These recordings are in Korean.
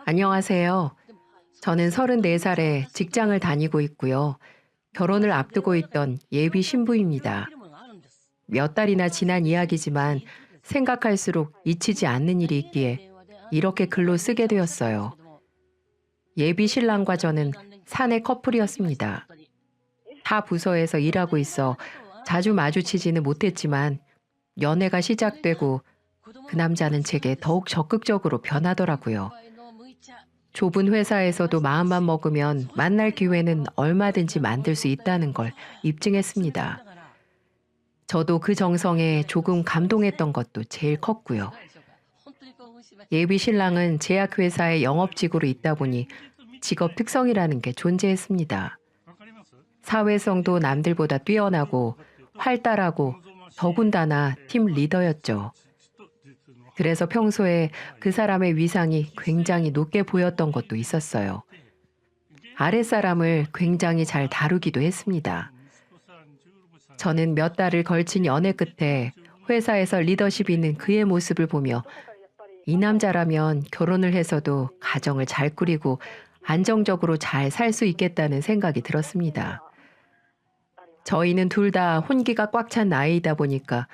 안녕하세요. 저는 34살에 직장을 다니고 있고요. 결혼을 앞두고 있던 예비 신부입니다. 몇 달이나 지난 이야기지만 생각할수록 잊히지 않는 일이 있기에 이렇게 글로 쓰게 되었어요. 예비 신랑과 저는 사내 커플이었습니다. 타 부서에서 일하고 있어 자주 마주치지는 못했지만 연애가 시작되고 그 남자는 제게 더욱 적극적으로 변하더라고요. 좁은 회사에서도 마음만 먹으면 만날 기회는 얼마든지 만들 수 있다는 걸 입증했습니다. 저도 그 정성에 조금 감동했던 것도 제일 컸고요. 예비 신랑은 제약회사의 영업직으로 있다 보니 직업 특성이라는 게 존재했습니다. 사회성도 남들보다 뛰어나고 활달하고 더군다나 팀 리더였죠. 그래서 평소에 그 사람의 위상이 굉장히 높게 보였던 것도 있었어요. 아랫사람을 굉장히 잘 다루기도 했습니다. 저는 몇 달을 걸친 연애 끝에 회사에서 리더십 있는 그의 모습을 보며 이 남자라면 결혼을 해서도 가정을 잘 꾸리고 안정적으로 잘 살 수 있겠다는 생각이 들었습니다. 저희는 둘 다 혼기가 꽉 찬 나이이다 보니까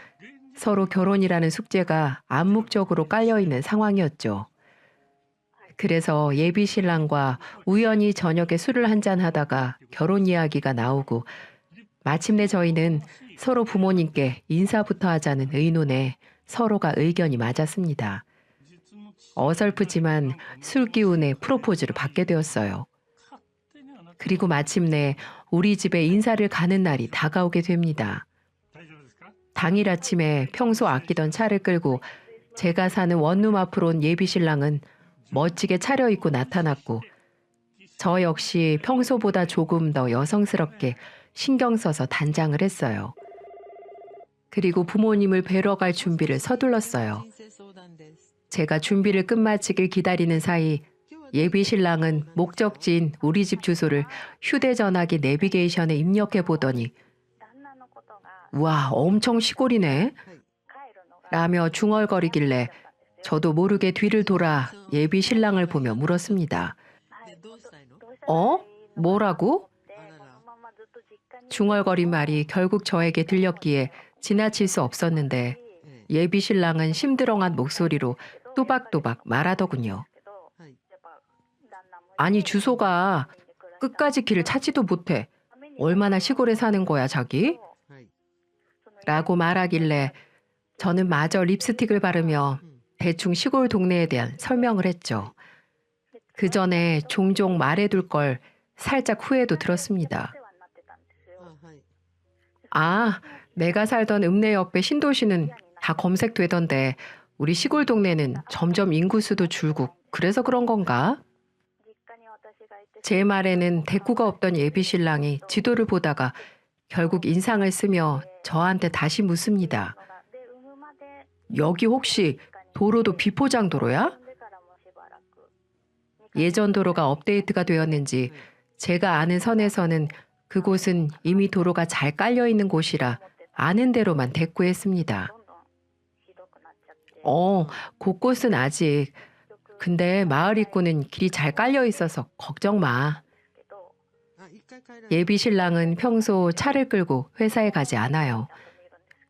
서로 결혼이라는 숙제가 암묵적으로 깔려있는 상황이었죠. 그래서 예비 신랑과 우연히 저녁에 술을 한잔 하다가 결혼 이야기가 나오고 마침내 저희는 서로 부모님께 인사부터 하자는 의논에 서로가 의견이 맞았습니다. 어설프지만 술 기운에 프로포즈를 받게 되었어요. 그리고 마침내 우리 집에 인사를 가는 날이 다가오게 됩니다. 당일 아침에 평소 아끼던 차를 끌고 제가 사는 원룸 앞으로 온 예비 신랑은 멋지게 차려입고 나타났고 저 역시 평소보다 조금 더 여성스럽게 신경 써서 단장을 했어요. 그리고 부모님을 뵈러 갈 준비를 서둘렀어요. 제가 준비를 끝마치길 기다리는 사이 예비 신랑은 목적지인 우리 집 주소를 휴대전화기 내비게이션에 입력해 보더니 우와, 엄청 시골이네 라며 중얼거리길래 저도 모르게 뒤를 돌아 예비 신랑을 보며 물었습니다. 어? 뭐라고? 중얼거린 말이 결국 저에게 들렸기에 지나칠 수 없었는데 예비 신랑은 심드렁한 목소리로 또박또박 말하더군요. 아니 주소가 끝까지 길을 찾지도 못해. 얼마나 시골에 사는 거야 자기? 라고 말하길래 저는 마저 립스틱을 바르며 대충 시골 동네에 대한 설명을 했죠. 그 전에 종종 말해둘 걸 살짝 후회도 들었습니다. 아, 내가 살던 읍내 옆에 신도시는 다 검색되던데 우리 시골 동네는 점점 인구수도 줄고 그래서 그런 건가? 제 말에는 대꾸가 없던 예비 신랑이 지도를 보다가 결국 인상을 쓰며 저한테 다시 묻습니다. 여기 혹시 도로도 비포장도로야? 예전 도로가 업데이트가 되었는지 제가 아는 선에서는 그곳은 이미 도로가 잘 깔려있는 곳이라 아는 대로만 대꾸했습니다. 곳곳은 아직. 근데 마을 입구는 길이 잘 깔려 있어서 걱정 마. 예비 신랑은 평소 차를 끌고 회사에 가지 않아요.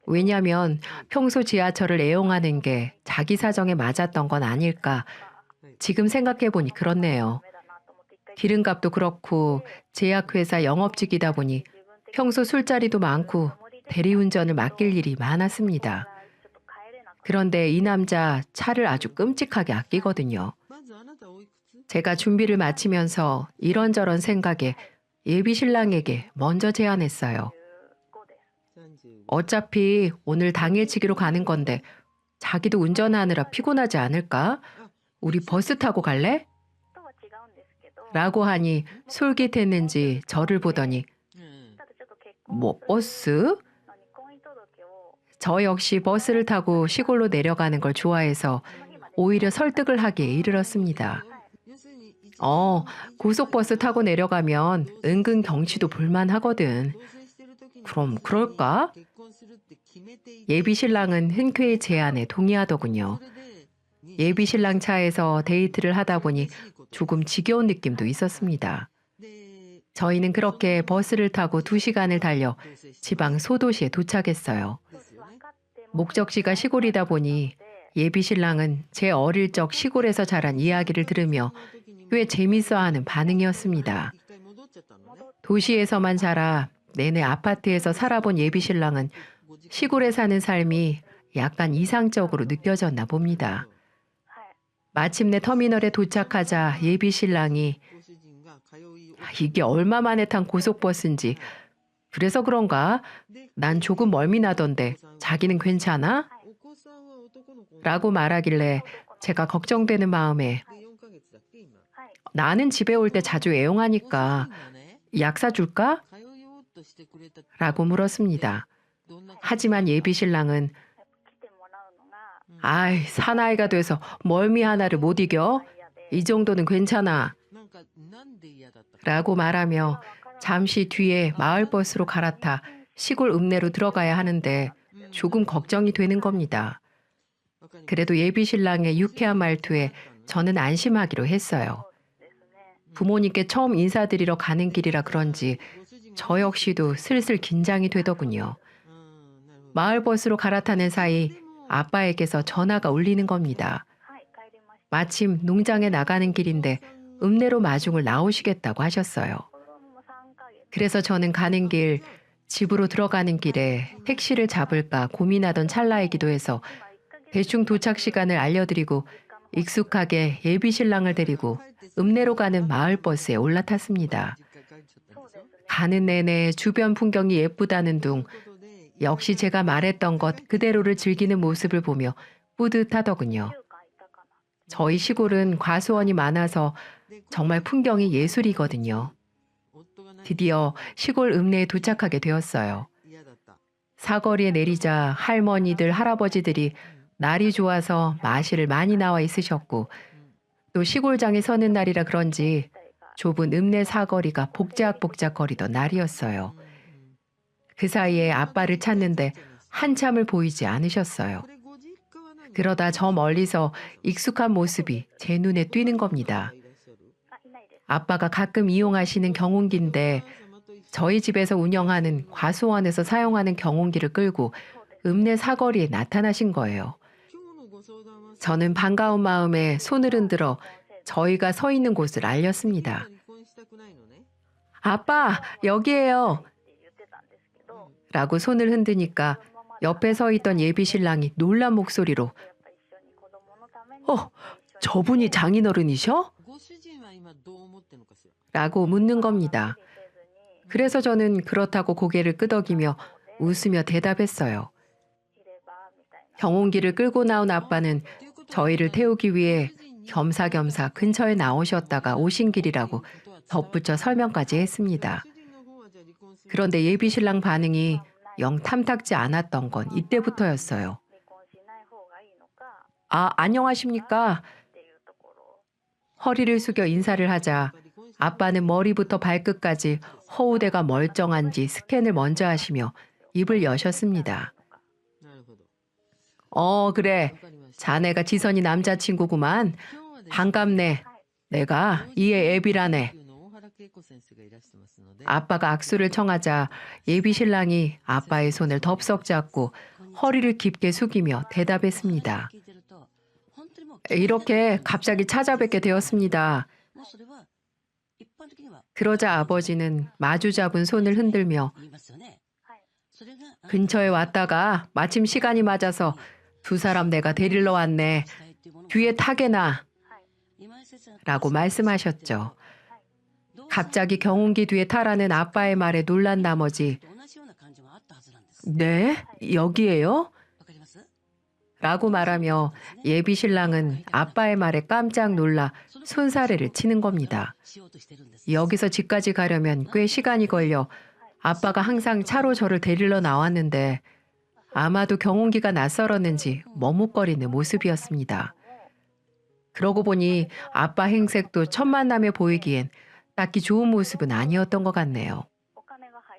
왜냐면 평소 지하철을 애용하는 게 자기 사정에 맞았던 건 아닐까. 지금 생각해보니 그렇네요. 기름값도 그렇고 제약회사 영업직이다 보니 평소 술자리도 많고 대리운전을 맡길 일이 많았습니다. 그런데 이 남자 차를 아주 끔찍하게 아끼거든요. 제가 준비를 마치면서 이런저런 생각에 예비 신랑에게 먼저 제안했어요. 어차피 오늘 당일치기로 가는 건데 자기도 운전하느라 피곤하지 않을까? 우리 버스 타고 갈래? 라고 하니 솔깃했는지 저를 보더니 뭐 버스? 저 역시 버스를 타고 시골로 내려가는 걸 좋아해서 오히려 설득을 하기에 이르렀습니다. 고속버스 타고 내려가면 은근 경치도 볼만하거든. 그럼 그럴까? 예비 신랑은 흔쾌히 제안에 동의하더군요. 예비 신랑 차에서 데이트를 하다 보니 조금 지겨운 느낌도 있었습니다. 저희는 그렇게 버스를 타고 2시간을 달려 지방 소도시에 도착했어요. 목적지가 시골이다 보니 예비 신랑은 제 어릴 적 시골에서 자란 이야기를 들으며 꽤 재밌어하는 반응이었습니다. 도시에서만 자라 내내 아파트에서 살아본 예비 신랑은 시골에 사는 삶이 약간 이상적으로 느껴졌나 봅니다. 마침내 터미널에 도착하자 예비 신랑이 이게 얼마 만에 탄 고속버스인지 그래서 그런가? 난 조금 멀미 나던데 자기는 괜찮아? 라고 말하길래 제가 걱정되는 마음에 나는 집에 올 때 자주 애용하니까 약 사줄까? 라고 물었습니다. 하지만 예비 신랑은 아이, 사나이가 돼서 멀미 하나를 못 이겨? 이 정도는 괜찮아. 라고 말하며 잠시 뒤에 마을버스로 갈아타 시골 읍내로 들어가야 하는데 조금 걱정이 되는 겁니다. 그래도 예비 신랑의 유쾌한 말투에 저는 안심하기로 했어요. 부모님께 처음 인사드리러 가는 길이라 그런지 저 역시도 슬슬 긴장이 되더군요. 마을버스로 갈아타는 사이 아빠에게서 전화가 울리는 겁니다. 마침 농장에 나가는 길인데 읍내로 마중을 나오시겠다고 하셨어요. 그래서 저는 가는 길, 집으로 들어가는 길에 택시를 잡을까 고민하던 찰나이기도 해서 대충 도착 시간을 알려드리고 익숙하게 예비 신랑을 데리고 읍내로 가는 마을버스에 올라탔습니다. 가는 내내 주변 풍경이 예쁘다는 둥, 역시 제가 말했던 것 그대로를 즐기는 모습을 보며 뿌듯하더군요. 저희 시골은 과수원이 많아서 정말 풍경이 예술이거든요. 드디어 시골 읍내에 도착하게 되었어요. 사거리에 내리자 할머니들, 할아버지들이 날이 좋아서 마실을 많이 나와 있으셨고 또 시골장에 서는 날이라 그런지 좁은 읍내 사거리가 복작복작거리던 날이었어요. 그 사이에 아빠를 찾는데 한참을 보이지 않으셨어요. 그러다 저 멀리서 익숙한 모습이 제 눈에 띄는 겁니다. 아빠가 가끔 이용하시는 경운기인데 저희 집에서 운영하는 과수원에서 사용하는 경운기를 끌고 읍내 사거리에 나타나신 거예요. 저는 반가운 마음에 손을 흔들어 저희가 서 있는 곳을 알렸습니다. 아빠, 여기에요. 라고 손을 흔드니까 옆에 서 있던 예비 신랑이 놀란 목소리로 저분이 장인어른이셔? 라고 묻는 겁니다. 그래서 저는 그렇다고 고개를 끄덕이며 웃으며 대답했어요. 경운기를 끌고 나온 아빠는 저희를 태우기 위해 겸사겸사 근처에 나오셨다가 오신 길이라고 덧붙여 설명까지 했습니다. 그런데 예비 신랑 반응이 영 탐탁지 않았던 건 이때부터였어요. 아, 안녕하십니까? 허리를 숙여 인사를 하자 아빠는 머리부터 발끝까지 허우대가 멀쩡한지 스캔을 먼저 하시며 입을 여셨습니다. 그래. 자네가 지선이 남자친구구만. 반갑네. 내가 이의 애비라네. 아빠가 악수를 청하자 예비 신랑이 아빠의 손을 덥석 잡고 허리를 깊게 숙이며 대답했습니다. 이렇게 갑자기 찾아뵙게 되었습니다. 그러자 아버지는 마주 잡은 손을 흔들며 근처에 왔다가 마침 시간이 맞아서 두 사람 내가 데리러 왔네. 뒤에 타게나. 라고 말씀하셨죠. 갑자기 경운기 뒤에 타라는 아빠의 말에 놀란 나머지 네? 여기에요? 라고 말하며 예비 신랑은 아빠의 말에 깜짝 놀라 손사래를 치는 겁니다. 여기서 집까지 가려면 꽤 시간이 걸려 아빠가 항상 차로 저를 데리러 나왔는데 아마도 경운기가 낯설었는지 머뭇거리는 모습이었습니다. 그러고 보니 아빠 행색도 첫 만남에 보이기엔 딱히 좋은 모습은 아니었던 것 같네요.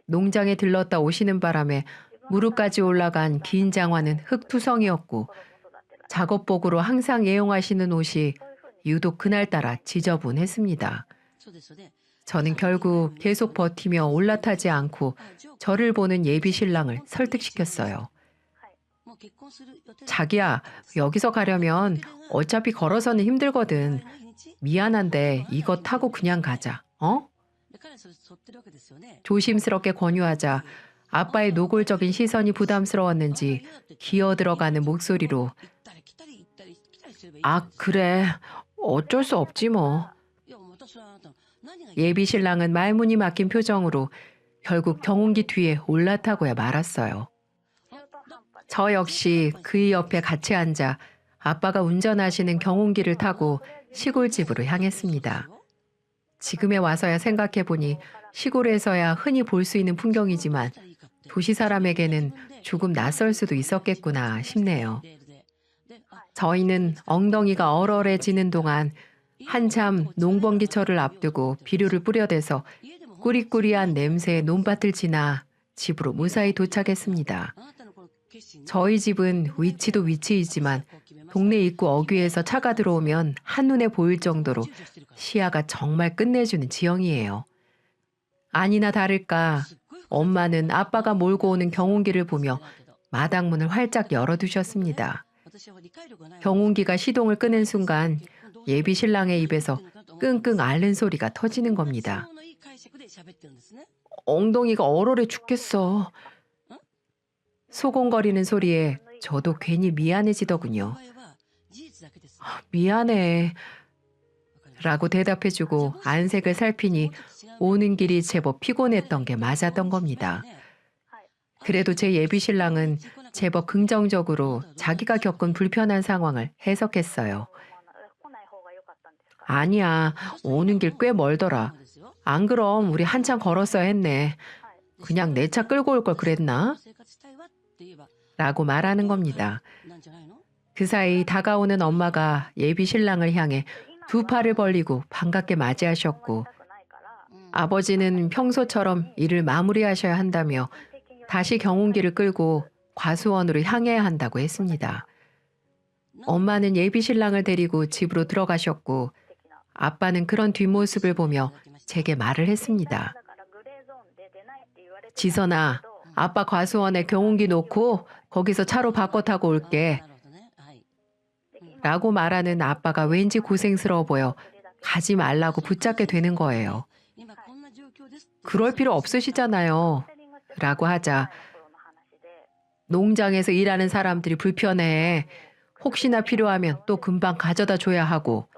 농장에 들렀다 오시는 바람에 무릎까지 올라간 긴 장화는 흙투성이었고 작업복으로 항상 애용하시는 옷이 유독 그날따라 지저분했습니다. 저는 결국 계속 버티며 올라타지 않고 저를 보는 예비 신랑을 설득시켰어요. 자기야, 여기서 가려면 어차피 걸어서는 힘들거든. 미안한데 이거 타고 그냥 가자. 어? 조심스럽게 권유하자 아빠의 노골적인 시선이 부담스러웠는지 기어 들어가는 목소리로 아, 그래. 어쩔 수 없지 뭐. 예비 신랑은 말문이 막힌 표정으로 결국 경운기 뒤에 올라타고야 말았어요. 저 역시 그의 옆에 같이 앉아 아빠가 운전하시는 경운기를 타고 시골집으로 향했습니다. 지금에 와서야 생각해보니 시골에서야 흔히 볼 수 있는 풍경이지만 도시 사람에게는 조금 낯설 수도 있었겠구나 싶네요. 저희는 엉덩이가 얼얼해지는 동안 한참 농번기철을 앞두고 비료를 뿌려대서 꾸리꾸리한 냄새의 논밭을 지나 집으로 무사히 도착했습니다. 저희 집은 위치도 위치이지만 동네 입구 어귀에서 차가 들어오면 한눈에 보일 정도로 시야가 정말 끝내주는 지형이에요. 아니나 다를까 엄마는 아빠가 몰고 오는 경운기를 보며 마당문을 활짝 열어두셨습니다. 경운기가 시동을 끄는 순간 예비 신랑의 입에서 끙끙 앓는 소리가 터지는 겁니다. 엉덩이가 얼얼해 죽겠어. 소곤거리는 소리에 저도 괜히 미안해지더군요. 미안해. 라고 대답해주고 안색을 살피니 오는 길이 제법 피곤했던 게 맞았던 겁니다. 그래도 제 예비 신랑은 제법 긍정적으로 자기가 겪은 불편한 상황을 해석했어요. 아니야, 오는 길 꽤 멀더라. 안 그럼 우리 한참 걸었어야 했네. 그냥 내 차 끌고 올 걸 그랬나? 라고 말하는 겁니다. 그 사이 다가오는 엄마가 예비 신랑을 향해 두 팔을 벌리고 반갑게 맞이하셨고 아버지는 평소처럼 일을 마무리하셔야 한다며 다시 경운기를 끌고 과수원으로 향해야 한다고 했습니다. 엄마는 예비 신랑을 데리고 집으로 들어가셨고 아빠는 그런 뒷모습을 보며 제게 말을 했습니다. 지선아, 아빠 과수원에 경운기 놓고 거기서 차로 바꿔 타고 올게. 라고 말하는 아빠가 왠지 고생스러워 보여 가지 말라고 붙잡게 되는 거예요. 그럴 필요 없으시잖아요. 라고 하자 농장에서 일하는 사람들이 불편해. 혹시나 필요하면 또 금방 가져다 줘야 하고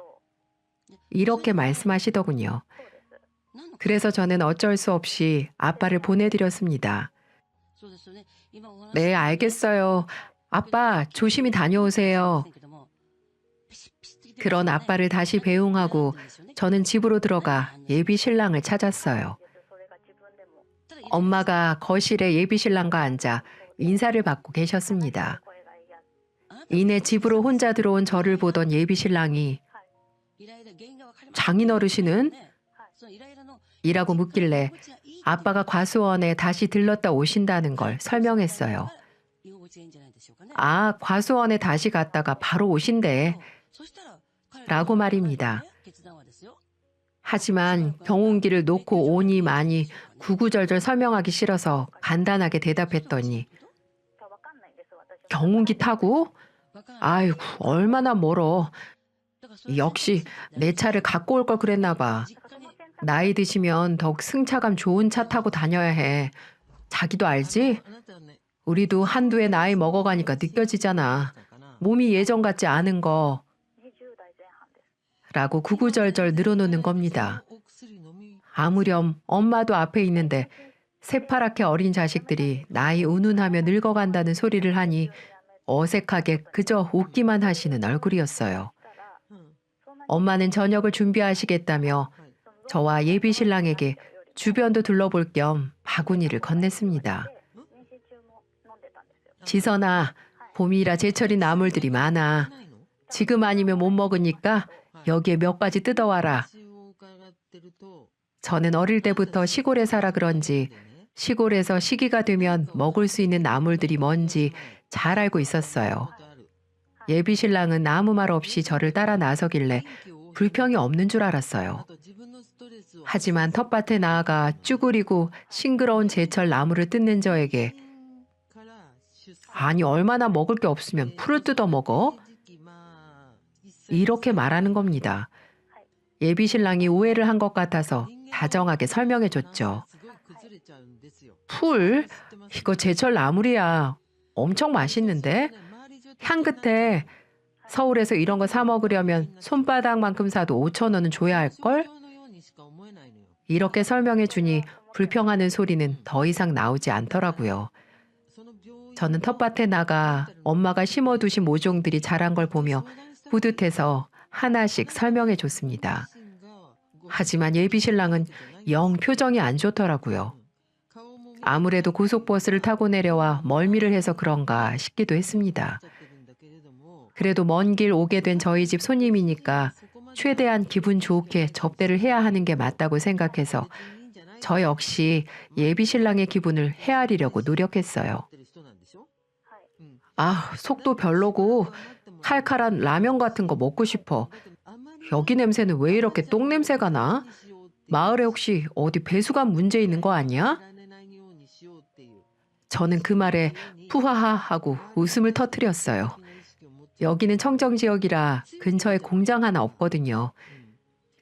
이렇게 말씀하시더군요. 그래서 저는 어쩔 수 없이 아빠를 보내드렸습니다. 네, 알겠어요. 아빠, 조심히 다녀오세요. 그런 아빠를 다시 배웅하고 저는 집으로 들어가 예비 신랑을 찾았어요. 엄마가 거실에 예비 신랑과 앉아 인사를 받고 계셨습니다. 이내 집으로 혼자 들어온 저를 보던 예비 신랑이 장인어르신은? 이라고 묻길래 아빠가 과수원에 다시 들렀다 오신다는 걸 설명했어요. 아, 과수원에 다시 갔다가 바로 오신대. 라고 말입니다. 하지만 경운기를 놓고 오니 많이 구구절절 설명하기 싫어서 간단하게 대답했더니 경운기 타고? 아이고, 얼마나 멀어. 역시 내 차를 갖고 올 걸 그랬나 봐. 나이 드시면 더욱 승차감 좋은 차 타고 다녀야 해. 자기도 알지? 우리도 한두 해 나이 먹어가니까 느껴지잖아. 몸이 예전 같지 않은 거. 라고 구구절절 늘어놓는 겁니다. 아무렴 엄마도 앞에 있는데 새파랗게 어린 자식들이 나이 운운하며 늙어간다는 소리를 하니 어색하게 그저 웃기만 하시는 얼굴이었어요. 엄마는 저녁을 준비하시겠다며 저와 예비 신랑에게 주변도 둘러볼 겸 바구니를 건넸습니다. 지선아, 봄이라 제철인 나물들이 많아. 지금 아니면 못 먹으니까 여기에 몇 가지 뜯어와라. 저는 어릴 때부터 시골에 살아 그런지 시골에서 시기가 되면 먹을 수 있는 나물들이 뭔지 잘 알고 있었어요. 예비 신랑은 아무 말 없이 저를 따라 나서길래 불평이 없는 줄 알았어요. 하지만 텃밭에 나아가 쭈그리고 싱그러운 제철 나무를 뜯는 저에게 아니 얼마나 먹을 게 없으면 풀을 뜯어 먹어? 이렇게 말하는 겁니다. 예비 신랑이 오해를 한 것 같아서 다정하게 설명해 줬죠. 풀? 이거 제철 나물이야. 엄청 맛있는데? 향긋해. 서울에서 이런 거 사 먹으려면 손바닥만큼 사도 5천 원은 줘야 할걸? 이렇게 설명해 주니 불평하는 소리는 더 이상 나오지 않더라고요. 저는 텃밭에 나가 엄마가 심어두신 모종들이 자란 걸 보며 뿌듯해서 하나씩 설명해 줬습니다. 하지만 예비 신랑은 영 표정이 안 좋더라고요. 아무래도 고속버스를 타고 내려와 멀미를 해서 그런가 싶기도 했습니다. 그래도 먼 길 오게 된 저희 집 손님이니까 최대한 기분 좋게 접대를 해야 하는 게 맞다고 생각해서 저 역시 예비 신랑의 기분을 헤아리려고 노력했어요. 아, 속도 별로고 칼칼한 라면 같은 거 먹고 싶어. 여기 냄새는 왜 이렇게 똥 냄새가 나? 마을에 혹시 어디 배수관 문제 있는 거 아니야? 저는 그 말에 푸하하 하고 웃음을 터뜨렸어요. 여기는 청정지역이라 근처에 공장 하나 없거든요.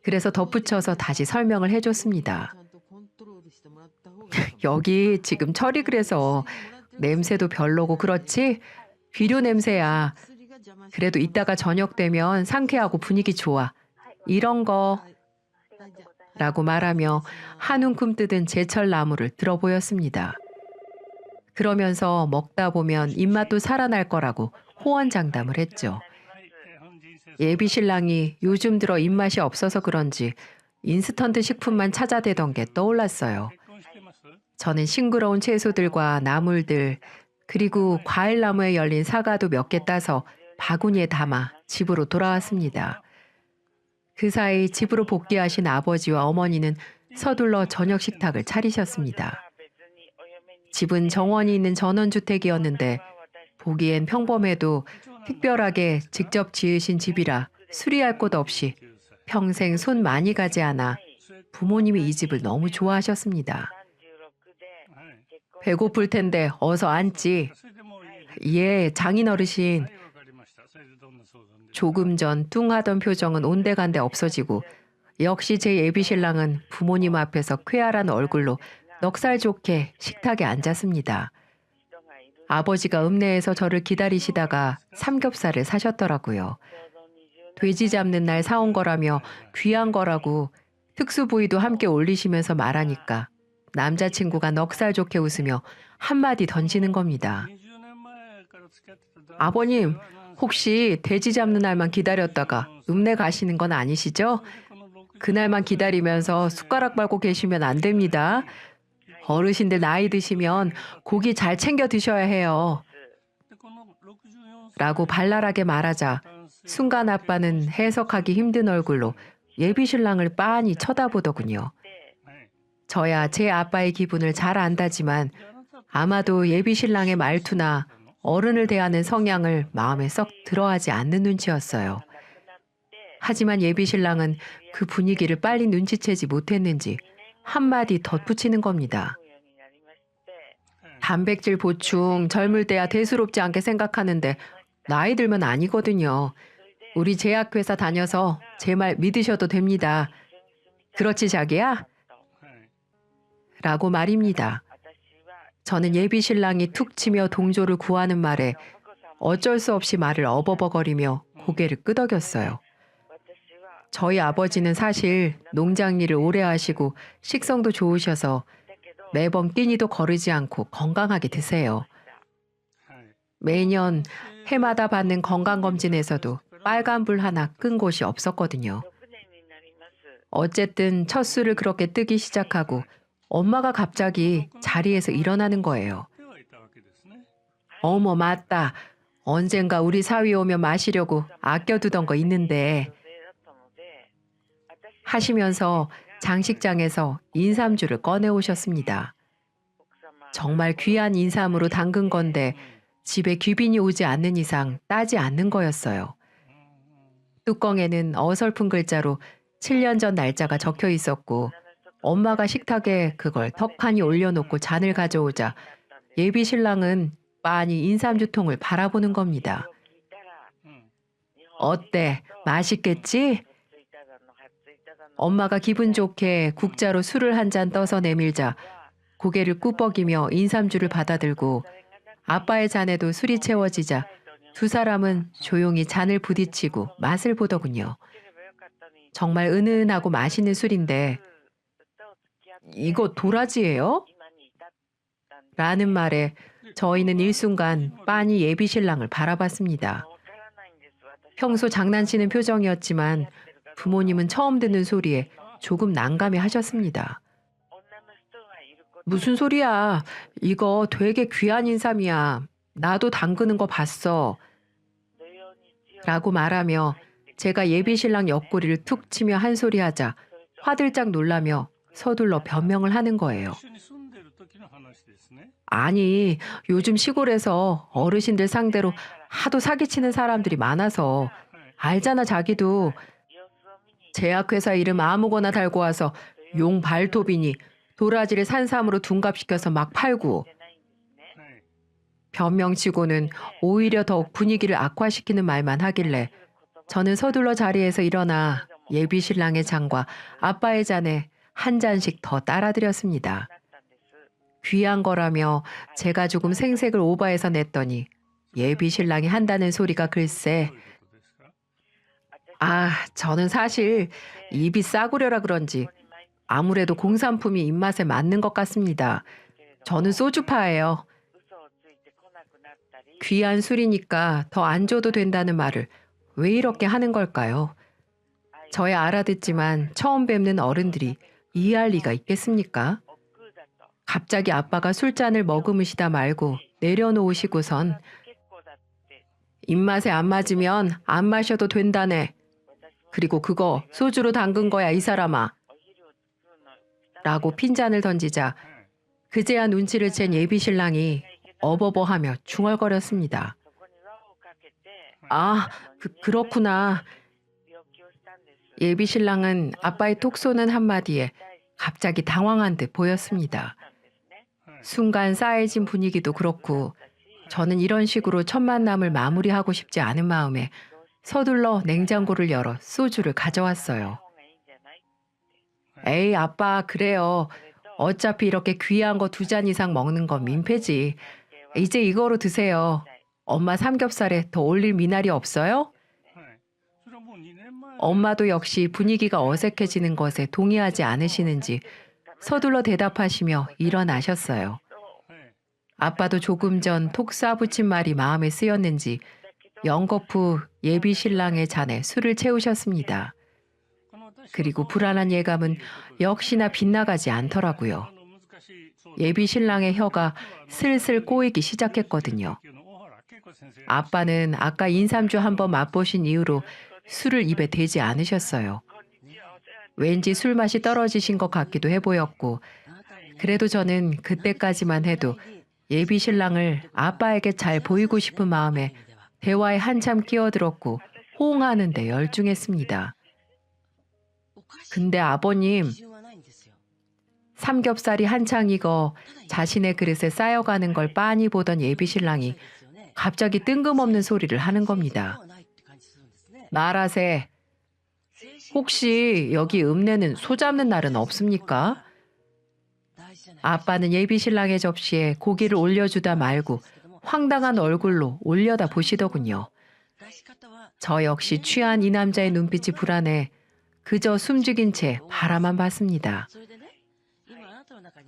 그래서 덧붙여서 다시 설명을 해줬습니다. 여기 지금 철이 그래서 냄새도 별로고 그렇지? 비료 냄새야. 그래도 이따가 저녁 되면 상쾌하고 분위기 좋아. 이런 거 라고 말하며 한 움큼 뜯은 제철 나무를 들어 보였습니다. 그러면서 먹다 보면 입맛도 살아날 거라고 호언장담을 했죠. 예비 신랑이 요즘 들어 입맛이 없어서 그런지 인스턴트 식품만 찾아대던 게 떠올랐어요. 저는 싱그러운 채소들과 나물들 그리고 과일나무에 열린 사과도 몇 개 따서 바구니에 담아 집으로 돌아왔습니다. 그 사이 집으로 복귀하신 아버지와 어머니는 서둘러 저녁 식탁을 차리셨습니다. 집은 정원이 있는 전원주택이었는데 보기엔 평범해도 특별하게 직접 지으신 집이라 수리할 곳 없이 평생 손 많이 가지 않아 부모님이 이 집을 너무 좋아하셨습니다. 배고플 텐데 어서 앉지. 예, 장인어르신. 조금 전 뚱하던 표정은 온데간데 없어지고 역시 제 예비 신랑은 부모님 앞에서 쾌활한 얼굴로 넉살 좋게 식탁에 앉았습니다. 아버지가 읍내에서 저를 기다리시다가 삼겹살을 사셨더라고요. 돼지 잡는 날 사온 거라며 귀한 거라고 특수 부위도 함께 올리시면서 말하니까 남자친구가 넉살 좋게 웃으며 한마디 던지는 겁니다. 아버님, 혹시 돼지 잡는 날만 기다렸다가 읍내 가시는 건 아니시죠? 그날만 기다리면서 숟가락 밟고 계시면 안 됩니다. 어르신들 나이 드시면 고기 잘 챙겨 드셔야 해요. 라고 발랄하게 말하자 순간 아빠는 해석하기 힘든 얼굴로 예비 신랑을 빤히 쳐다보더군요. 저야 제 아빠의 기분을 잘 안다지만 아마도 예비 신랑의 말투나 어른을 대하는 성향을 마음에 썩 들어하지 않는 눈치였어요. 하지만 예비 신랑은 그 분위기를 빨리 눈치채지 못했는지 한마디 덧붙이는 겁니다. 단백질 보충 젊을 때야 대수롭지 않게 생각하는데 나이 들면 아니거든요. 우리 제약회사 다녀서 제 말 믿으셔도 됩니다. 그렇지 자기야? 라고 말입니다. 저는 예비 신랑이 툭 치며 동조를 구하는 말에 어쩔 수 없이 말을 어버버거리며 고개를 끄덕였어요. 저희 아버지는 사실 농장 일을 오래 하시고 식성도 좋으셔서 매번 끼니도 거르지 않고 건강하게 드세요. 매년 해마다 받는 건강검진에서도 빨간불 하나 끈 곳이 없었거든요. 어쨌든 첫 술을 그렇게 뜨기 시작하고 엄마가 갑자기 자리에서 일어나는 거예요. 어머 맞다. 언젠가 우리 사위 오면 마시려고 아껴두던 거 있는데 하시면서 장식장에서 인삼주를 꺼내오셨습니다. 정말 귀한 인삼으로 담근 건데 집에 귀빈이 오지 않는 이상 따지 않는 거였어요. 뚜껑에는 어설픈 글자로 7년 전 날짜가 적혀 있었고 엄마가 식탁에 그걸 턱하니 올려놓고 잔을 가져오자 예비 신랑은 빤히 인삼주통을 바라보는 겁니다. 어때? 맛있겠지? 엄마가 기분 좋게 국자로 술을 한 잔 떠서 내밀자 고개를 꾸벅이며 인삼주를 받아들고 아빠의 잔에도 술이 채워지자 두 사람은 조용히 잔을 부딪히고 맛을 보더군요. 정말 은은하고 맛있는 술인데 이거 도라지예요? 라는 말에 저희는 일순간 빤히 예비 신랑을 바라봤습니다. 평소 장난치는 표정이었지만 부모님은 처음 듣는 소리에 조금 난감해 하셨습니다. 무슨 소리야? 이거 되게 귀한 인삼이야. 나도 담그는 거 봤어. 라고 말하며 제가 예비 신랑 옆구리를 툭 치며 한 소리 하자 화들짝 놀라며 서둘러 변명을 하는 거예요. 아니, 요즘 시골에서 어르신들 상대로 하도 사기치는 사람들이 많아서 알잖아 자기도. 제약회사 이름 아무거나 달고 와서 용 발톱이니 도라지를 산삼으로 둔갑시켜서 막 팔고. 변명치고는 오히려 더욱 분위기를 악화시키는 말만 하길래 저는 서둘러 자리에서 일어나 예비 신랑의 잔과 아빠의 잔에 한 잔씩 더 따라드렸습니다. 귀한 거라며 제가 조금 생색을 오버해서 냈더니 예비 신랑이 한다는 소리가 글쎄 저는 사실 입이 싸구려라 그런지 아무래도 공산품이 입맛에 맞는 것 같습니다. 저는 소주파예요. 귀한 술이니까 더 안 줘도 된다는 말을 왜 이렇게 하는 걸까요? 저야 알아듣지만 처음 뵙는 어른들이 이해할 리가 있겠습니까? 갑자기 아빠가 술잔을 머금으시다 말고 내려놓으시고선 입맛에 안 맞으면 안 마셔도 된다네. 그리고 그거 소주로 담근 거야 이 사람아. 라고 핀잔을 던지자 그제야 눈치를 챈 예비 신랑이 어버버하며 중얼거렸습니다. 그렇구나. 예비 신랑은 아빠의 톡 쏘는 한마디에 갑자기 당황한 듯 보였습니다. 순간 싸해진 분위기도 그렇고 저는 이런 식으로 첫 만남을 마무리하고 싶지 않은 마음에 서둘러 냉장고를 열어 소주를 가져왔어요. 에이 아빠 그래요. 어차피 이렇게 귀한 거 2잔 이상 먹는 건 민폐지. 이제 이거로 드세요. 엄마 삼겹살에 더 올릴 미나리 없어요? 엄마도 역시 분위기가 어색해지는 것에 동의하지 않으시는지 서둘러 대답하시며 일어나셨어요. 아빠도 조금 전 톡 쏴붙인 말이 마음에 쓰였는지 연거푸 예비 신랑의 잔에 술을 채우셨습니다. 그리고 불안한 예감은 역시나 빗나가지 않더라고요. 예비 신랑의 혀가 슬슬 꼬이기 시작했거든요. 아빠는 아까 인삼주 한번 맛보신 이후로 술을 입에 대지 않으셨어요. 왠지 술맛이 떨어지신 것 같기도 해 보였고 그래도 저는 그때까지만 해도 예비 신랑을 아빠에게 잘 보이고 싶은 마음에 대화에 한참 끼어들었고 호응하는 데 열중했습니다. 근데 아버님, 삼겹살이 한창 익어 자신의 그릇에 쌓여가는 걸 빤히 보던 예비 신랑이 갑자기 뜬금없는 소리를 하는 겁니다. 말하세. 혹시 여기 읍내는 소 잡는 날은 없습니까? 아빠는 예비 신랑의 접시에 고기를 올려주다 말고 황당한 얼굴로 올려다 보시더군요. 저 역시 취한 이 남자의 눈빛이 불안해 그저 숨죽인 채 바라만 봤습니다.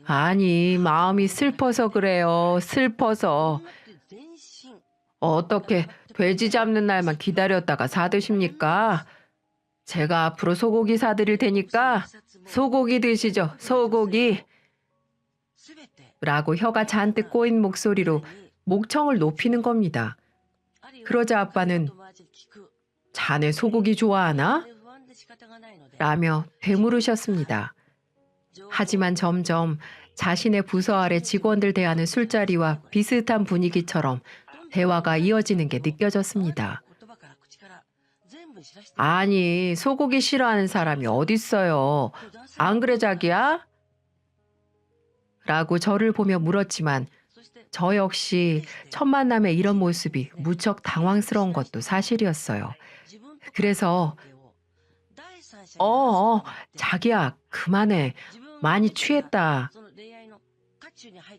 아니, 마음이 슬퍼서 그래요. 슬퍼서. 어떻게 돼지 잡는 날만 기다렸다가 사드십니까? 제가 앞으로 소고기 사드릴 테니까 소고기 드시죠. 소고기. 라고 혀가 잔뜩 꼬인 목소리로 목청을 높이는 겁니다. 그러자 아빠는 자네 소고기 좋아하나? 라며 되물으셨습니다. 하지만 점점 자신의 부서 아래 직원들 대하는 술자리와 비슷한 분위기처럼 대화가 이어지는 게 느껴졌습니다. 아니, 소고기 싫어하는 사람이 어딨어요. 안 그래, 자기야? 라고 저를 보며 물었지만 저 역시 첫 만남에 이런 모습이 무척 당황스러운 것도 사실이었어요. 그래서 자기야, 그만해. 많이 취했다.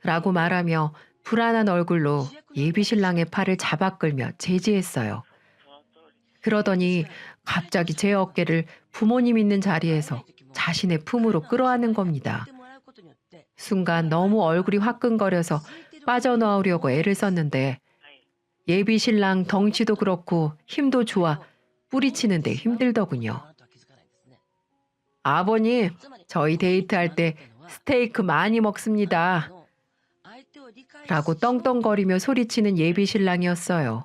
라고 말하며 불안한 얼굴로 예비 신랑의 팔을 잡아 끌며 제지했어요. 그러더니 갑자기 제 어깨를 부모님 있는 자리에서 자신의 품으로 끌어안는 겁니다. 순간 너무 얼굴이 화끈거려서 빠져나오려고 애를 썼는데 예비 신랑 덩치도 그렇고 힘도 좋아 뿌리치는데 힘들더군요. 아버님, 저희 데이트할 때 스테이크 많이 먹습니다. 라고 떵떵거리며 소리치는 예비 신랑이었어요.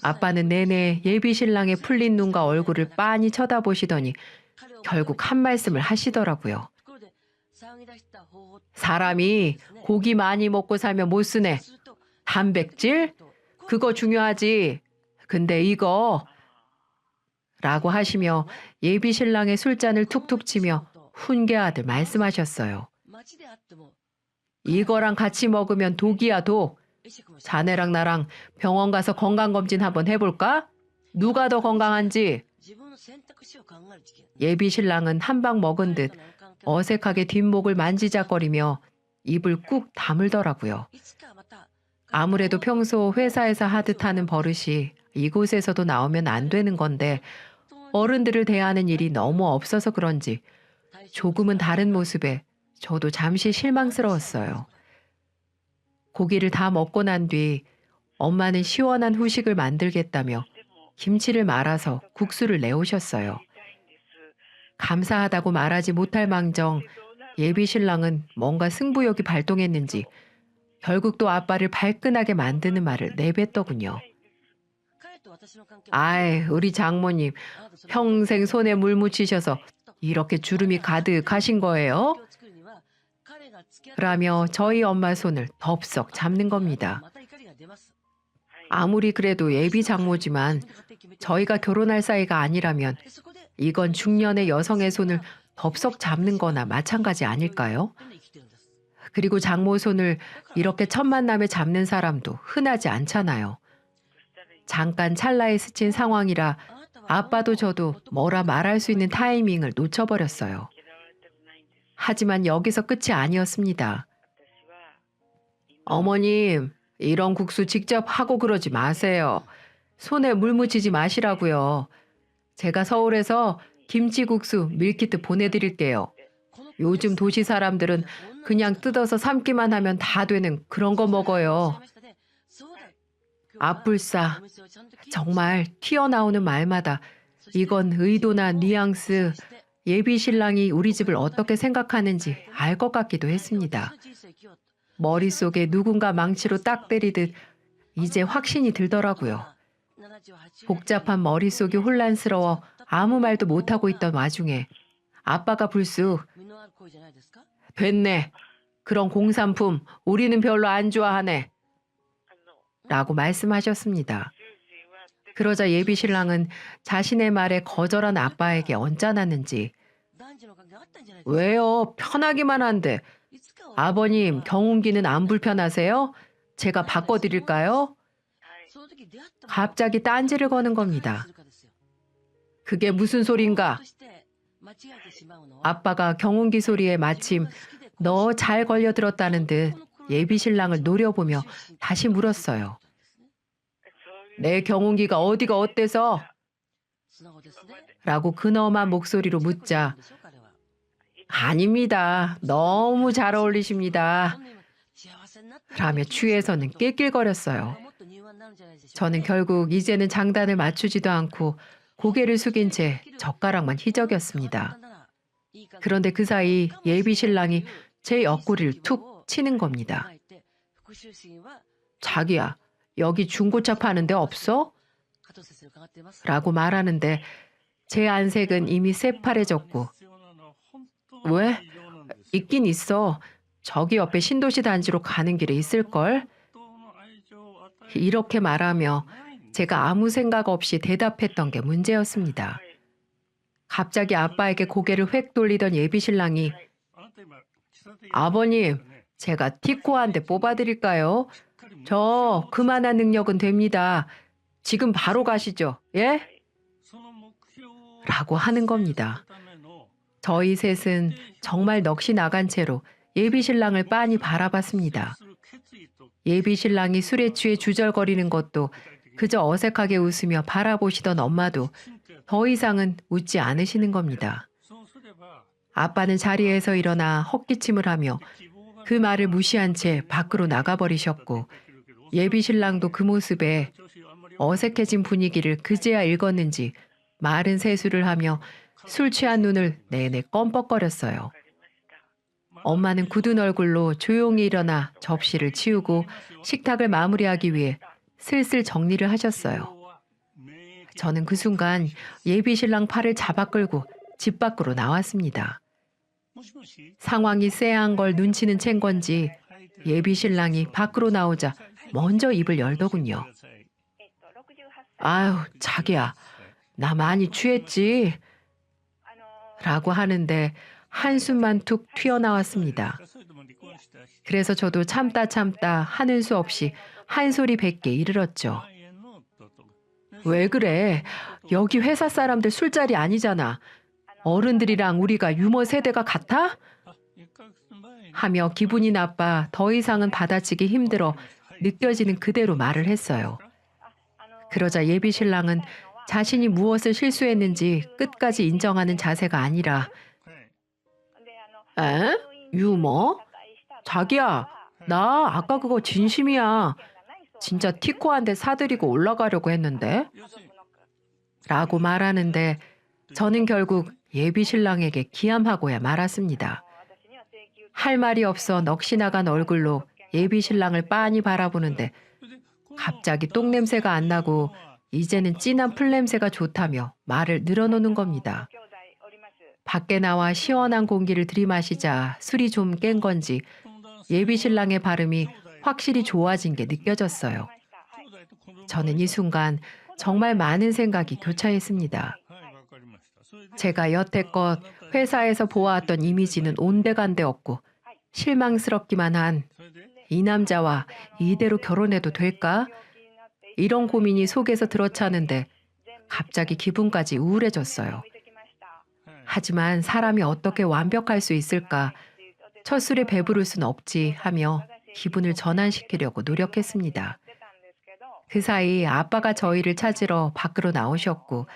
아빠는 내내 예비 신랑의 풀린 눈과 얼굴을 빤히 쳐다보시더니 결국 한 말씀을 하시더라고요. 사람이 고기 많이 먹고 살면 못 쓰네. 단백질? 그거 중요하지. 근데 이거 라고 하시며 예비 신랑의 술잔을 툭툭 치며 훈계하듯 말씀하셨어요. 이거랑 같이 먹으면 독이야, 독. 자네랑 나랑 병원 가서 건강검진 한번 해볼까? 누가 더 건강한지. 예비 신랑은 한 방 먹은 듯 어색하게 뒷목을 만지작거리며 입을 꾹 다물더라고요. 아무래도 평소 회사에서 하듯 하는 버릇이 이곳에서도 나오면 안 되는 건데 어른들을 대하는 일이 너무 없어서 그런지 조금은 다른 모습에 저도 잠시 실망스러웠어요. 고기를 다 먹고 난 뒤 엄마는 시원한 후식을 만들겠다며 김치를 말아서 국수를 내오셨어요. 감사하다고 말하지 못할 망정 예비 신랑은 뭔가 승부욕이 발동했는지 결국 또 아빠를 발끈하게 만드는 말을 내뱉더군요. 아이, 우리 장모님 평생 손에 물 묻히셔서 이렇게 주름이 가득하신 거예요? 라며 저희 엄마 손을 덥석 잡는 겁니다. 아무리 그래도 예비 장모지만 저희가 결혼할 사이가 아니라면 이건 중년의 여성의 손을 덥석 잡는 거나 마찬가지 아닐까요? 그리고 장모 손을 이렇게 첫 만남에 잡는 사람도 흔하지 않잖아요. 잠깐 찰나에 스친 상황이라 아빠도 저도 뭐라 말할 수 있는 타이밍을 놓쳐버렸어요. 하지만 여기서 끝이 아니었습니다. 어머님, 이런 국수 직접 하고 그러지 마세요. 손에 물 묻히지 마시라고요. 제가 서울에서 김치국수 밀키트 보내드릴게요. 요즘 도시 사람들은 그냥 뜯어서 삶기만 하면 다 되는 그런 거 먹어요. 앞불싸. 정말 튀어나오는 말마다 이건 의도나 뉘앙스, 예비 신랑이 우리 집을 어떻게 생각하는지 알 것 같기도 했습니다. 머릿속에 누군가 망치로 딱 때리듯 이제 확신이 들더라고요. 복잡한 머릿속이 혼란스러워 아무 말도 못하고 있던 와중에 아빠가 불쑥 됐네. 그런 공산품 우리는 별로 안 좋아하네. 라고 말씀하셨습니다. 그러자 예비 신랑은 자신의 말에 거절한 아빠에게 언짢았는지 왜요? 편하기만 한데. 아버님, 경운기는 안 불편하세요? 제가 바꿔드릴까요? 갑자기 딴지를 거는 겁니다. 그게 무슨 소린가? 아빠가 경운기 소리에 마침 너 잘 걸려들었다는 듯 예비 신랑을 노려보며 다시 물었어요. 내 경운기가 어디가 어때서? 라고 근엄한 목소리로 묻자 아닙니다. 너무 잘 어울리십니다. 라며 취해서는 낄낄거렸어요. 저는 결국 이제는 장단을 맞추지도 않고 고개를 숙인 채 젓가락만 희적였습니다. 그런데 그 사이 예비 신랑이 제 옆구리를 툭 치는 겁니다. 자기야, 여기 중고차 파는 데 없어? 라고 말하는데 제 안색은 이미 새파래졌고 왜? 있긴 있어. 저기 옆에 신도시 단지로 가는 길에 있을걸? 이렇게 말하며 제가 아무 생각 없이 대답했던 게 문제였습니다. 갑자기 아빠에게 고개를 획 돌리던 예비신랑이 아버님, 제가 티코 한 대 뽑아드릴까요? 저 그만한 능력은 됩니다. 지금 바로 가시죠. 예? 라고 하는 겁니다. 저희 셋은 정말 넋이 나간 채로 예비신랑을 빤히 바라봤습니다. 예비신랑이 술에 취해 주절거리는 것도 그저 어색하게 웃으며 바라보시던 엄마도 더 이상은 웃지 않으시는 겁니다. 아빠는 자리에서 일어나 헛기침을 하며 그 말을 무시한 채 밖으로 나가버리셨고 예비신랑도 그 모습에 어색해진 분위기를 그제야 읽었는지 마른 세수를 하며 술 취한 눈을 내내 껌뻑거렸어요. 엄마는 굳은 얼굴로 조용히 일어나 접시를 치우고 식탁을 마무리하기 위해 슬슬 정리를 하셨어요. 저는 그 순간 예비신랑 팔을 잡아 끌고 집 밖으로 나왔습니다. 상황이 쎄한 걸 눈치는 챈 건지 예비신랑이 밖으로 나오자 먼저 입을 열더군요. 아유, 자기야, 나 많이 취했지? 라고 하는데 한숨만 툭 튀어나왔습니다. 그래서 저도 참다 하는 수 없이 한 소리 뱉게 이르렀죠. 왜 그래? 여기 회사 사람들 술자리 아니잖아. 어른들이랑 우리가 유머 세대가 같아? 하며 기분이 나빠 더 이상은 받아치기 힘들어 느껴지는 그대로 말을 했어요. 그러자 예비신랑은 자신이 무엇을 실수했는지 끝까지 인정하는 자세가 아니라 에? 유머? 자기야, 나 아까 그거 진심이야. 진짜 티코 한 대 사드리고 올라가려고 했는데? 라고 말하는데 저는 결국 예비신랑에게 기함하고야 말았습니다. 할 말이 없어 넋이 나간 얼굴로 예비신랑을 빤히 바라보는데 갑자기 똥냄새가 안 나고 이제는 진한 풀냄새가 좋다며 말을 늘어놓는 겁니다. 밖에 나와 시원한 공기를 들이마시자 술이 좀 깬 건지 예비신랑의 발음이 확실히 좋아진 게 느껴졌어요. 저는 이 순간 정말 많은 생각이 교차했습니다. 제가 여태껏 회사에서 보아왔던 이미지는 온데간데 없고 실망스럽기만 한 이 남자와 이대로 결혼해도 될까? 이런 고민이 속에서 들어차는데 갑자기 기분까지 우울해졌어요. 하지만 사람이 어떻게 완벽할 수 있을까? 첫 술에 배부를 순 없지 하며 기분을 전환시키려고 노력했습니다. 그 사이 아빠가 저희를 찾으러 밖으로 나오셨고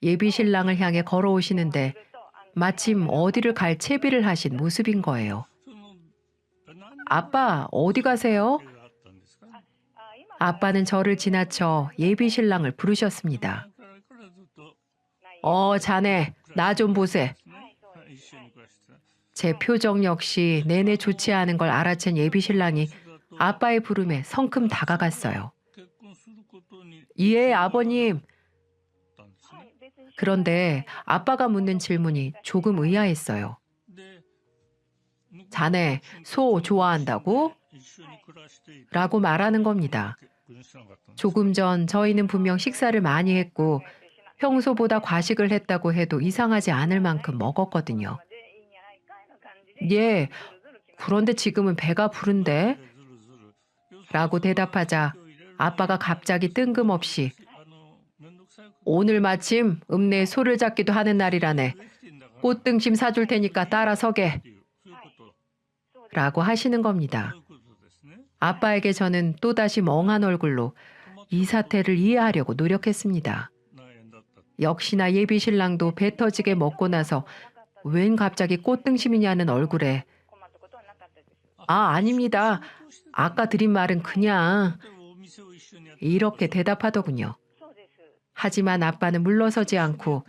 예비신랑을 향해 걸어오시는데 마침 어디를 갈 채비를 하신 모습인 거예요. 아빠, 어디 가세요? 아빠는 저를 지나쳐 예비신랑을 부르셨습니다. 자네, 나 좀 보세. 제 표정 역시 내내 좋지 않은 걸 알아챈 예비신랑이 아빠의 부름에 성큼 다가갔어요. 예, 아버님. 그런데 아빠가 묻는 질문이 조금 의아했어요. 자네, 소 좋아한다고? 라고 말하는 겁니다. 조금 전 저희는 분명 식사를 많이 했고 평소보다 과식을 했다고 해도 이상하지 않을 만큼 먹었거든요. 예, 그런데 지금은 배가 부른데? 라고 대답하자 아빠가 갑자기 뜬금없이 오늘 마침 읍내에 소를 잡기도 하는 날이라네. 꽃등심 사줄 테니까 따라서게. 라고 하시는 겁니다. 아빠에게 저는 또다시 멍한 얼굴로 이 사태를 이해하려고 노력했습니다. 역시나 예비신랑도 배 터지게 먹고 나서 웬 갑자기 꽃등심이냐는 얼굴에 아닙니다. 아까 드린 말은 그냥 이렇게 대답하더군요. 하지만 아빠는 물러서지 않고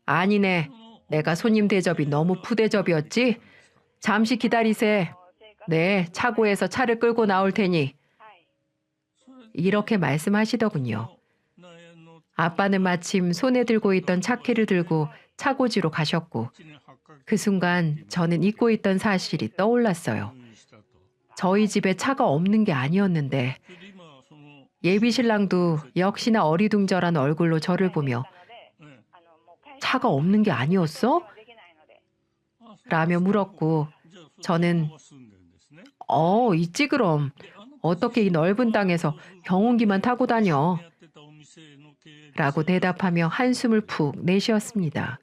아니네. 내가 손님 대접이 너무 푸대접이었지? 잠시 기다리세. 네, 차고에서 차를 끌고 나올 테니. 이렇게 말씀하시더군요. 아빠는 마침 손에 들고 있던 차키를 들고 차고지로 가셨고 그 순간 저는 잊고 있던 사실이 떠올랐어요. 저희 집에 차가 없는 게 아니었는데 예비 신랑도 역시나 어리둥절한 얼굴로 저를 보며 차가 없는 게 아니었어? 라며 물었고 저는 있지 그럼. 어떻게 이 넓은 땅에서 경운기만 타고 다녀? 라고 대답하며 한숨을 푹 내쉬었습니다.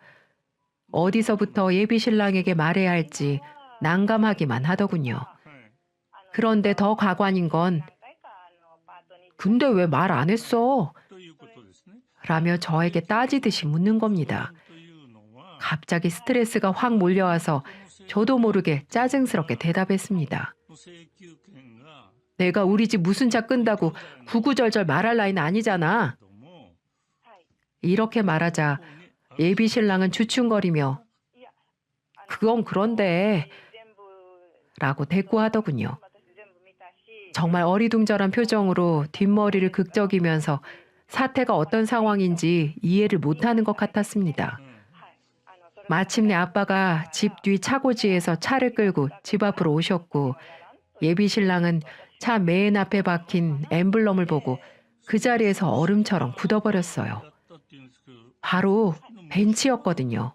어디서부터 예비 신랑에게 말해야 할지 난감하기만 하더군요. 그런데 더 가관인 건 근데 왜 말 안 했어? 라며 저에게 따지듯이 묻는 겁니다. 갑자기 스트레스가 확 몰려와서 저도 모르게 짜증스럽게 대답했습니다. 내가 우리 집 무슨 차 끈다고 구구절절 말할 나이는 아니잖아. 이렇게 말하자 예비 신랑은 주춤거리며 그건 그런데 라고 대꾸하더군요. 정말 어리둥절한 표정으로 뒷머리를 극적이면서 사태가 어떤 상황인지 이해를 못하는 것 같았습니다. 마침내 아빠가 집 뒤 차고지에서 차를 끌고 집 앞으로 오셨고 예비 신랑은 차 맨 앞에 박힌 엠블럼을 보고 그 자리에서 얼음처럼 굳어버렸어요. 바로 벤츠였거든요.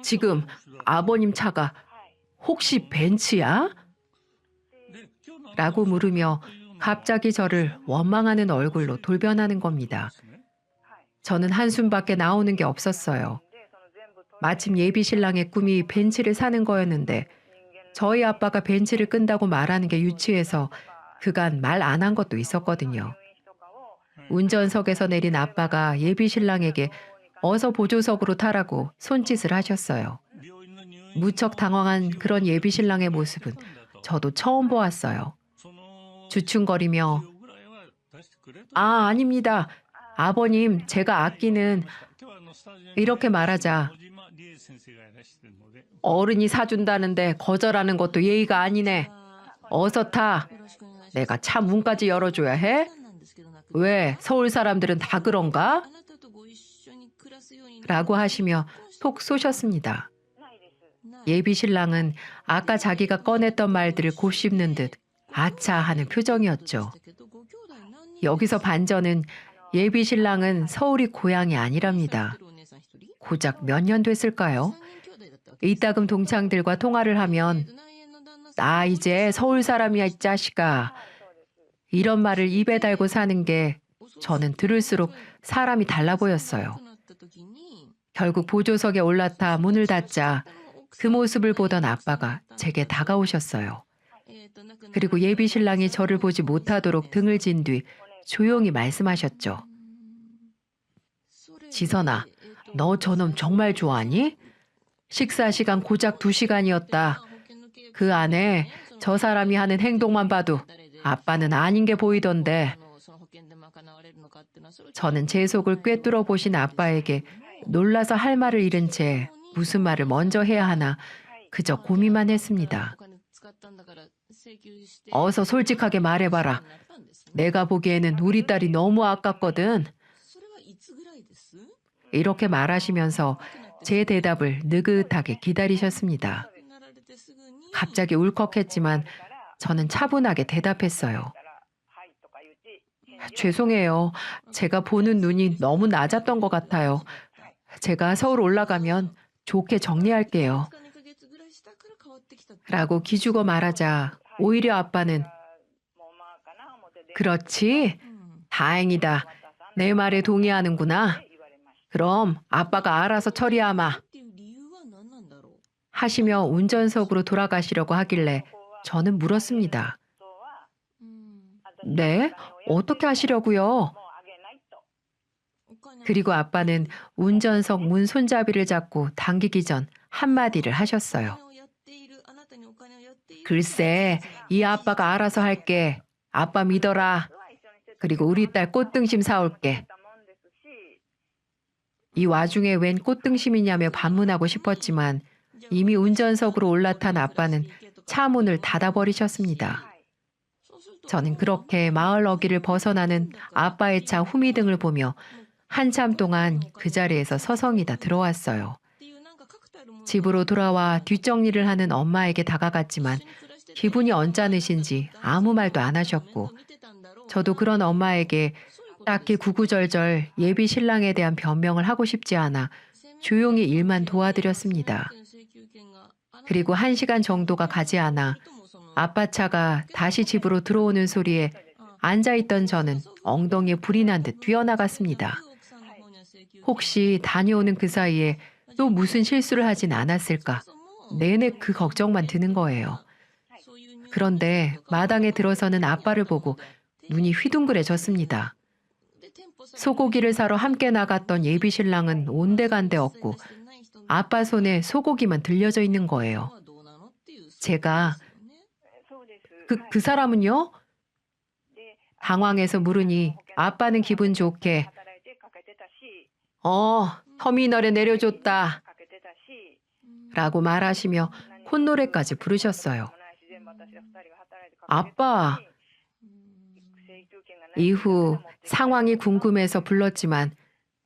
지금 아버님 차가 혹시 벤츠야? 라고 물으며 갑자기 저를 원망하는 얼굴로 돌변하는 겁니다. 저는 한숨밖에 나오는 게 없었어요. 마침 예비 신랑의 꿈이 벤츠를 사는 거였는데 저희 아빠가 벤츠를 끈다고 말하는 게 유치해서 그간 말 안 한 것도 있었거든요. 운전석에서 내린 아빠가 예비 신랑에게 어서 보조석으로 타라고 손짓을 하셨어요. 무척 당황한 그런 예비 신랑의 모습은 저도 처음 보았어요. 주춤거리며 아닙니다. 아버님, 제가 아끼는 이렇게 말하자 어른이 사준다는데 거절하는 것도 예의가 아니네. 어서 타. 내가 차 문까지 열어줘야 해? 왜 서울 사람들은 다 그런가? 라고 하시며 톡 쏘셨습니다. 예비 신랑은 아까 자기가 꺼냈던 말들을 곱씹는 듯 아차 하는 표정이었죠. 여기서 반전은 예비 신랑은 서울이 고향이 아니랍니다. 고작 몇 년 됐을까요? 이따금 동창들과 통화를 하면 나 이제 서울 사람이야 이 자식아. 이런 말을 입에 달고 사는 게 저는 들을수록 사람이 달라 보였어요. 결국 보조석에 올라타 문을 닫자 그 모습을 보던 아빠가 제게 다가오셨어요. 그리고 예비 신랑이 저를 보지 못하도록 등을 진 뒤 조용히 말씀하셨죠. 지선아, 너 저놈 정말 좋아하니? 식사 시간 고작 2시간이었다. 그 안에 저 사람이 하는 행동만 봐도 아빠는 아닌 게 보이던데. 저는 제 속을 꿰뚫어 보신 아빠에게 놀라서 할 말을 잃은 채 무슨 말을 먼저 해야 하나 그저 고민만 했습니다. 어서 솔직하게 말해봐라. 내가 보기에는 우리 딸이 너무 아깝거든. 이렇게 말하시면서 제 대답을 느긋하게 기다리셨습니다. 갑자기 울컥했지만 저는 차분하게 대답했어요. 죄송해요. 제가 보는 눈이 너무 낮았던 것 같아요. 제가 서울 올라가면 좋게 정리할게요. 라고 기죽어 말하자 오히려 아빠는 그렇지? 다행이다. 내 말에 동의하는구나. 그럼 아빠가 알아서 처리하마. 하시며 운전석으로 돌아가시려고 하길래 저는 물었습니다. 네? 어떻게 하시려고요? 그리고 아빠는 운전석 문 손잡이를 잡고 당기기 전 한마디를 하셨어요. 글쎄, 이 아빠가 알아서 할게. 아빠 믿어라. 그리고 우리 딸 꽃등심 사올게. 이 와중에 웬 꽃등심이냐며 반문하고 싶었지만 이미 운전석으로 올라탄 아빠는 차 문을 닫아버리셨습니다. 저는 그렇게 마을 어귀를 벗어나는 아빠의 차 후미등을 보며 한참 동안 그 자리에서 서성이다 들어왔어요. 집으로 돌아와 뒷정리를 하는 엄마에게 다가갔지만 기분이 언짢으신지 아무 말도 안 하셨고 저도 그런 엄마에게 딱히 구구절절 예비 신랑에 대한 변명을 하고 싶지 않아 조용히 일만 도와드렸습니다. 그리고 1시간 정도가 가지 않아 아빠 차가 다시 집으로 들어오는 소리에 앉아있던 저는 엉덩이에 불이 난 듯 뛰어나갔습니다. 혹시 다녀오는 그 사이에 또 무슨 실수를 하진 않았을까? 내내 그 걱정만 드는 거예요. 그런데 마당에 들어서는 아빠를 보고 눈이 휘둥그레졌습니다. 소고기를 사러 함께 나갔던 예비 신랑은 온데간데 없고 아빠 손에 소고기만 들려져 있는 거예요. 제가 그 사람은요? 당황해서 물으니 아빠는 기분 좋게 터미널에 내려줬다 라고 말하시며 콧노래까지 부르셨어요. 아빠, 이후 상황이 궁금해서 불렀지만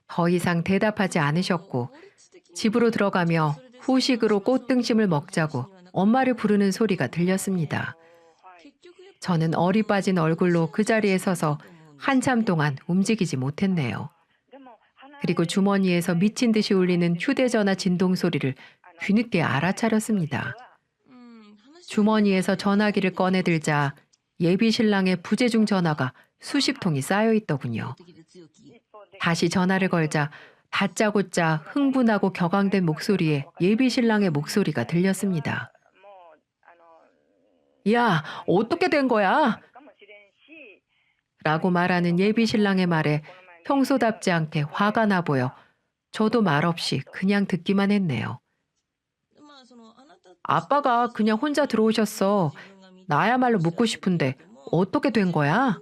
더 이상 대답하지 않으셨고 집으로 들어가며 후식으로 꽃등심을 먹자고 엄마를 부르는 소리가 들렸습니다. 저는 얼이 빠진 얼굴로 그 자리에 서서 한참 동안 움직이지 못했네요. 그리고 주머니에서 미친 듯이 울리는 휴대전화 진동 소리를 뒤늦게 알아차렸습니다. 주머니에서 전화기를 꺼내들자 예비 신랑의 부재중 전화가 수십 통이 쌓여 있더군요. 다시 전화를 걸자 다짜고짜 흥분하고 격앙된 목소리에 예비 신랑의 목소리가 들렸습니다. 야, 어떻게 된 거야? 라고 말하는 예비 신랑의 말에 평소답지 않게 화가 나 보여 저도 말없이 그냥 듣기만 했네요. 아빠가 그냥 혼자 들어오셨어. 나야말로 묻고 싶은데 어떻게 된 거야?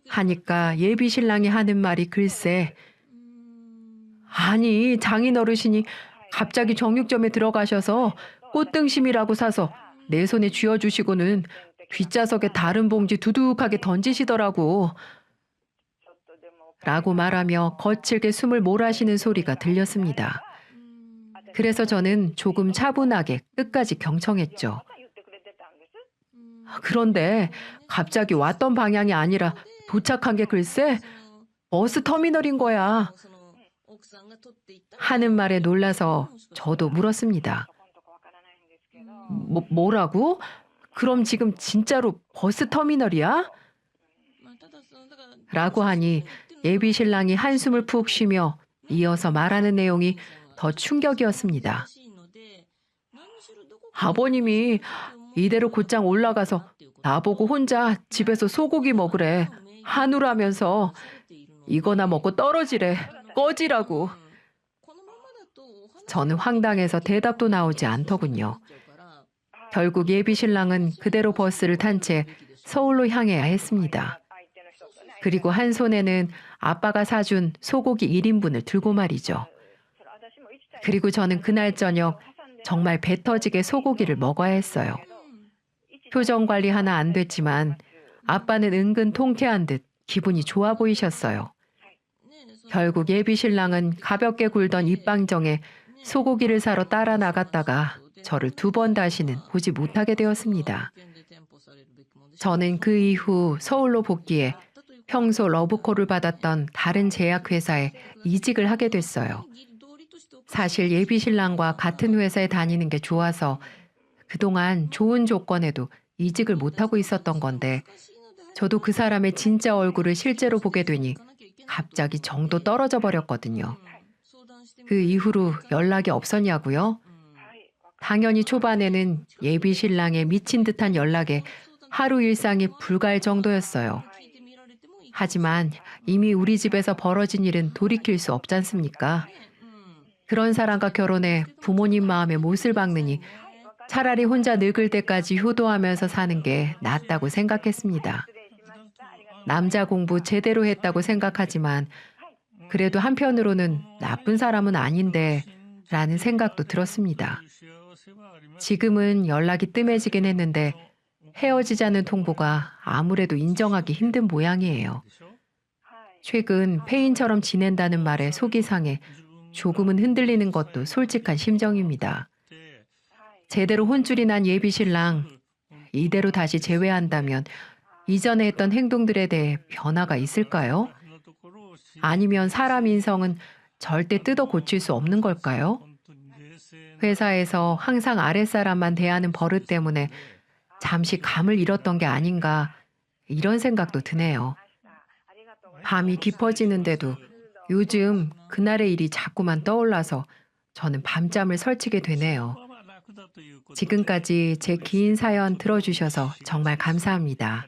하니까 예비 신랑이 하는 말이 글쎄, 아니 장인어르신이 갑자기 정육점에 들어가셔서 꽃등심이라고 사서 내 손에 쥐어주시고는 뒷좌석에 다른 봉지 두둑하게 던지시더라고. 라고 말하며 거칠게 숨을 몰아쉬는 소리가 들렸습니다. 그래서 저는 조금 차분하게 끝까지 경청했죠. 그런데 갑자기 왔던 방향이 아니라 도착한 게 글쎄 버스 터미널인 거야. 하는 말에 놀라서 저도 물었습니다. 뭐라고? 그럼 지금 진짜로 버스 터미널이야? 라고 하니 예비 신랑이 한숨을 푹 쉬며 이어서 말하는 내용이 더 충격이었습니다. 아버님이 이대로 곧장 올라가서 나보고 혼자 집에서 소고기 먹으래. 한우라면서 이거나 먹고 떨어지래. 꺼지라고. 저는 황당해서 대답도 나오지 않더군요. 결국 예비 신랑은 그대로 버스를 탄 채 서울로 향해야 했습니다. 그리고 한 손에는 아빠가 사준 소고기 1인분을 들고 말이죠. 그리고 저는 그날 저녁 정말 배 터지게 소고기를 먹어야 했어요. 표정 관리 하나 안 됐지만 아빠는 은근 통쾌한 듯 기분이 좋아 보이셨어요. 결국 예비 신랑은 가볍게 굴던 입방정에 소고기를 사러 따라 나갔다가 저를 2번 다시는 보지 못하게 되었습니다. 저는 그 이후 서울로 복귀해 평소 러브콜을 받았던 다른 제약회사에 이직을 하게 됐어요. 사실 예비 신랑과 같은 회사에 다니는 게 좋아서 그동안 좋은 조건에도 이직을 못하고 있었던 건데 저도 그 사람의 진짜 얼굴을 실제로 보게 되니 갑자기 정도 떨어져 버렸거든요. 그 이후로 연락이 없었냐고요? 당연히 초반에는 예비 신랑의 미친 듯한 연락에 하루 일상이 불가할 정도였어요. 하지만 이미 우리 집에서 벌어진 일은 돌이킬 수 없지 않습니까? 그런 사람과 결혼해 부모님 마음에 못을 박느니 차라리 혼자 늙을 때까지 효도하면서 사는 게 낫다고 생각했습니다. 남자 공부 제대로 했다고 생각하지만 그래도 한편으로는 나쁜 사람은 아닌데 라는 생각도 들었습니다. 지금은 연락이 뜸해지긴 했는데 헤어지자는 통보가 아무래도 인정하기 힘든 모양이에요. 최근 폐인처럼 지낸다는 말에 속이 상해 조금은 흔들리는 것도 솔직한 심정입니다. 제대로 혼쭐이 난 예비 신랑, 이대로 다시 재회한다면 이전에 했던 행동들에 대해 변화가 있을까요? 아니면 사람 인성은 절대 뜯어 고칠 수 없는 걸까요? 회사에서 항상 아랫사람만 대하는 버릇 때문에 잠시 감을 잃었던 게 아닌가 이런 생각도 드네요. 밤이 깊어지는데도 요즘 그날의 일이 자꾸만 떠올라서 저는 밤잠을 설치게 되네요. 지금까지 제 긴 사연 들어주셔서 정말 감사합니다.